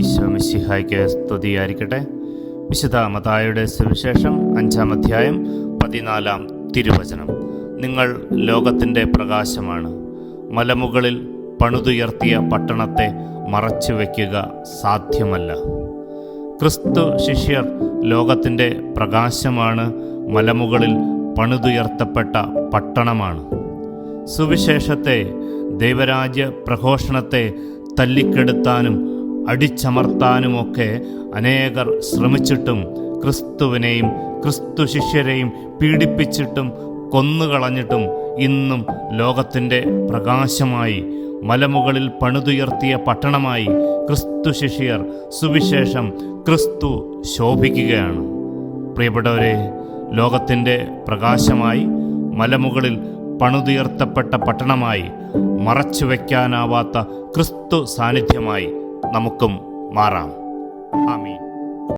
ഈശോ മിശിഹായ്ക്ക് സ്തുതിയായിരിക്കട്ടെ. വിശുദ്ധ മത്തായിയുടെ സുവിശേഷം 5-ാം അധ്യായം 14-ാം തിരുവചനം. നിങ്ങൾ ലോകത്തിൻ്റെ പ്രകാശമാണ്. മലമുകളിൽ പണിതുയർത്തിയ പട്ടണത്തെ മറച്ചുവെക്കുക സാധ്യമല്ല. ക്രിസ്തു ശിഷ്യർ ലോകത്തിൻ്റെ പ്രകാശമാണ്, മലമുകളിൽ പണിതുയർത്തപ്പെട്ട പട്ടണമാണ്. സുവിശേഷത്തെ, ദൈവരാജ്യ പ്രഘോഷണത്തെ തല്ലിക്കെടുത്താനും അടിച്ചമർത്താനുമൊക്കെ അനേകർ ശ്രമിച്ചിട്ടും ക്രിസ്തുവിനെയും ക്രിസ്തു ശിഷ്യരെയും പീഡിപ്പിച്ചിട്ടും കൊന്നുകളഞ്ഞിട്ടും ഇന്നും ലോകത്തിൻ്റെ പ്രകാശമായി, മലമുകളിൽ പണിതുയർത്തിയ പട്ടണമായി ക്രിസ്തു ശിഷ്യർ, സുവിശേഷം, ക്രിസ്തു ശോഭിക്കുകയാണ്. പ്രിയപ്പെട്ടവരെ, ലോകത്തിൻ്റെ പ്രകാശമായി, മലമുകളിൽ പണിതുയർത്തപ്പെട്ട പട്ടണമായി, മറച്ചുവെക്കാനാവാത്ത ക്രിസ്തു സാന്നിധ്യമായി നമുക്കും മാറാം. ആമീൻ.